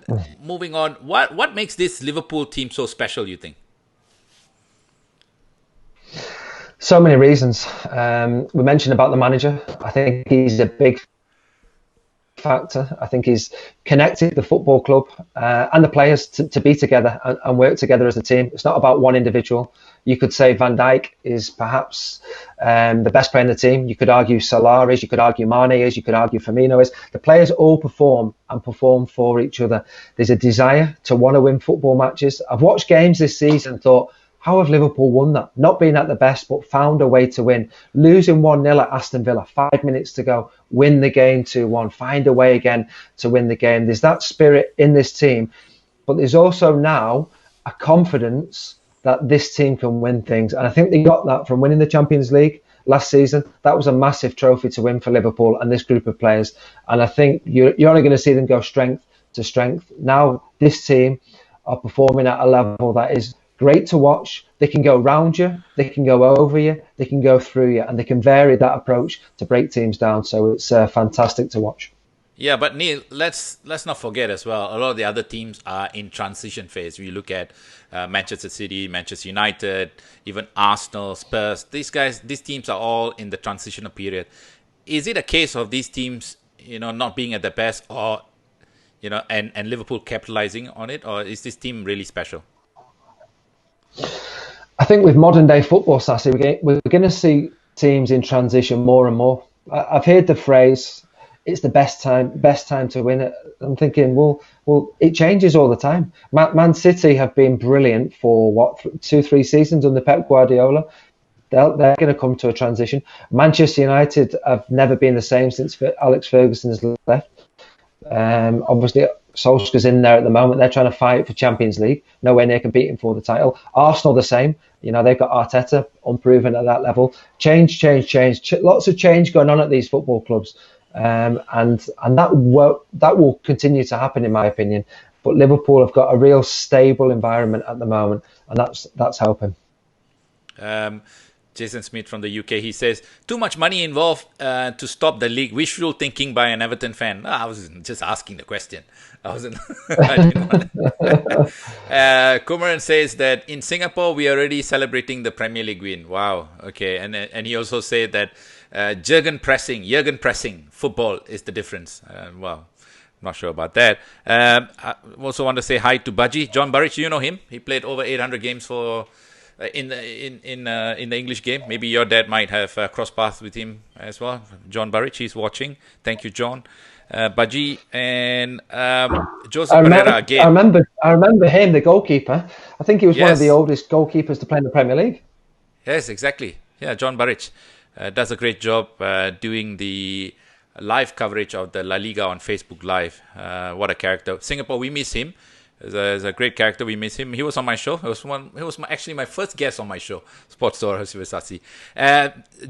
moving on, what makes this Liverpool team so special, you think? So many reasons. We mentioned about the manager. I think he's a big factor. I think he's connected the football club and the players to be together and work together as a team. It's not about one individual. You could say Van Dijk is perhaps the best player in the team. You could argue Salah is, you could argue Mane is, you could argue Firmino is. The players all perform for each other. There's a desire to want to win football matches. I've watched games this season and thought, how have Liverpool won that? Not being at the best, but found a way to win. Losing 1-0 at Aston Villa, 5 minutes to go, win the game 2-1, find a way again to win the game. There's that spirit in this team, but there's also now a confidence that this team can win things. And I think they got that from winning the Champions League last season. That was a massive trophy to win for Liverpool and this group of players. And I think you're only going to see them go strength to strength. Now this team are performing at a level that is great to watch. They can go round you, they can go over you, they can go through you, and they can vary that approach to break teams down. So it's fantastic to watch. Yeah, but Neil, let's not forget as well, a lot of the other teams are in transition phase. We look at Manchester City, Manchester United, even Arsenal, Spurs. These teams are all in the transitional period. Is it a case of these teams, not being at their best, or and Liverpool capitalizing on it, or is this team really special? I think with modern day football, Sasi, we're going to see teams in transition more and more. I've heard the phrase, it's the best time to win it. I'm thinking, well, it changes all the time. Man City have been brilliant for what 2-3 seasons under Pep Guardiola. They're going to come to a transition. Manchester United have never been the same since Alex Ferguson has left. Obviously, Solskjaer's in there at the moment. They're trying to fight for Champions League, nowhere near competing for the title. Arsenal the same. They've got Arteta, unproven at that level. Change. Lots of change going on at these football clubs, and that will continue to happen, in my opinion. But Liverpool have got a real stable environment at the moment, and that's helping. Jason Smith from the UK, he says, too much money involved to stop the league. Wishful thinking by an Everton fan. I was just asking the question. I didn't want Kumaran says that in Singapore, we are already celebrating the Premier League win. Wow. Okay. And he also said that Jurgen pressing football is the difference. Well, not sure about that. I also want to say hi to Baji. John Burridge, you know him. He played over 800 games for... in the English game. Maybe your dad might have crossed paths with him as well. John Burridge, he's watching. Thank you, John. Baji and Joseph Pereira again. I remember him, the goalkeeper. I think he was one of the oldest goalkeepers to play in the Premier League. Yes, exactly. Yeah, John Burridge does a great job doing the live coverage of the La Liga on Facebook Live. What a character. Singapore, we miss him. He's a great character. We miss him. He was on my show. He was actually my first guest on my show, Sports Story with Sasi.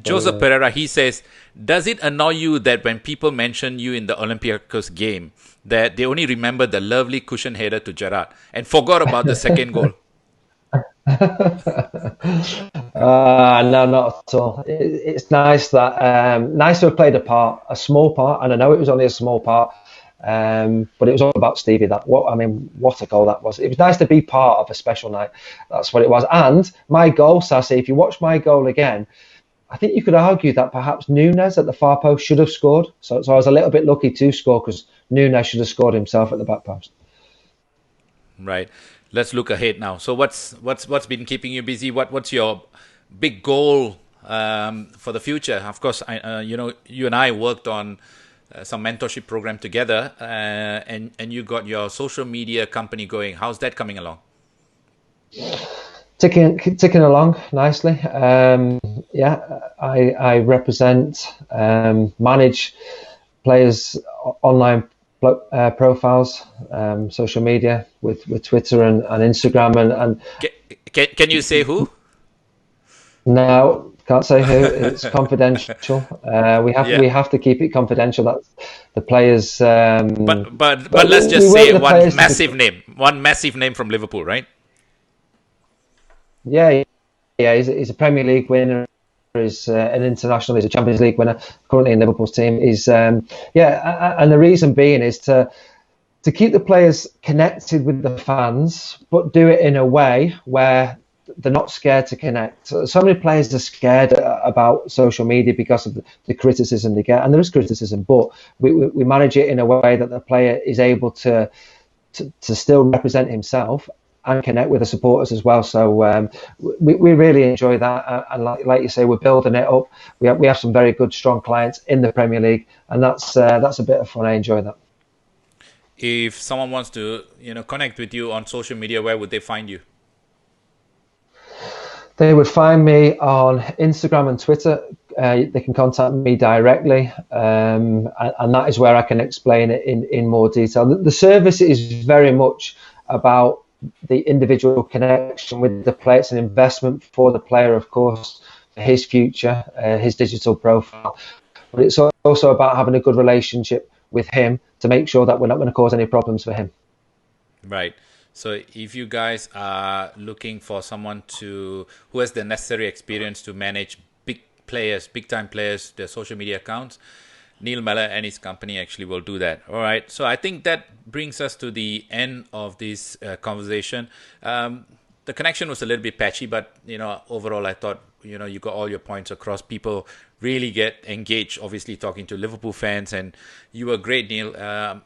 Joseph Pereira, he says, does it annoy you that when people mention you in the Olympiacos game, that they only remember the lovely cushion header to Gerrard and forgot about the second goal? No, not at all. It's nice that nice to have played a small part, and I know it was only a small part. But it was all about Stevie. What a goal that was. It was nice to be part of a special night. That's what it was. And my goal, Sasi, if you watch my goal again, I think you could argue that perhaps Núñez at the far post should have scored. So I was a little bit lucky to score because Núñez should have scored himself at the back post. Right. Let's look ahead now. So what's been keeping you busy? What's your big goal for the future? Of course, you and I worked on some mentorship program together, and you got your social media company going. How's that coming along? Ticking along nicely. I represent, manage players' online profiles, social media with Twitter and Instagram and. Can you say who? No. Can't say who. It's confidential. We have to keep it confidential. That's the players. But let's just say one massive name from Liverpool, right? Yeah. He's a Premier League winner. He's an international. He's a Champions League winner. Currently in Liverpool's team. And the reason being is to keep the players connected with the fans, but do it in a way where they're not scared to connect. So many players are scared about social media because of the criticism they get, and there is criticism, but we manage it in a way that the player is able to still represent himself and connect with the supporters as well. So we really enjoy that, and like you say, we're building it up. We have some very good, strong clients in the Premier League, and that's a bit of fun. I enjoy that. If someone wants to connect with you on social media, where would they find you? They would find me on Instagram and Twitter. They can contact me directly, and that is where I can explain it in more detail. The service is very much about the individual connection with the player. It's an investment for the player, of course, for his future, his digital profile. But it's also about having a good relationship with him to make sure that we're not going to cause any problems for him. Right. So if you guys are looking for someone who has the necessary experience to manage big time players, their social media accounts, Neil Mellor and his company actually will do that. All right. So I think that brings us to the end of this conversation. The connection was a little bit patchy, but overall I thought you got all your points across. People really get engaged, obviously talking to Liverpool fans, and you were great, Neil.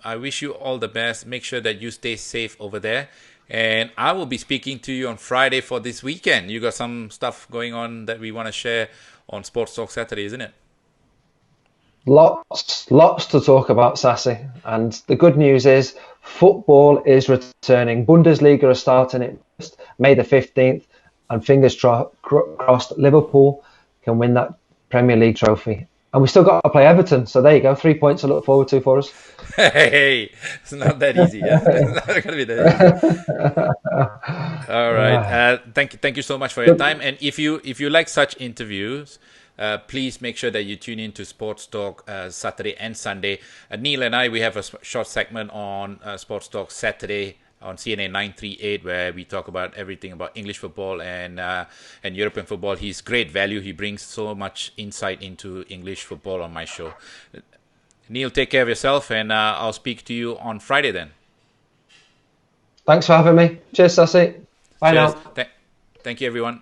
I wish you all the best. Make sure that you stay safe over there, and I will be speaking to you on Friday for this weekend. You got some stuff going on that we want to share on Sports Talk Saturday, isn't it? Lots to talk about, Sasi. And the good news is football is returning. Bundesliga are starting it May the 15th. And fingers crossed, Liverpool can win that Premier League trophy. And we still got to play Everton. So there you go. 3 points to look forward to for us. Hey, it's not that easy. Yeah, it's not going to be that easy. All right. Thank you so much for your time. And if you like such interviews, please make sure that you tune in to Sports Talk Saturday and Sunday. Neil and I, we have a short segment on Sports Talk Saturday on CNA 938 where we talk about everything about English football and European football. He's great value. He brings so much insight into English football on my show. Neil, take care of yourself, and I'll speak to you on Friday then. Thanks for having me. Cheers, Sasi. Bye now. Thank you, everyone.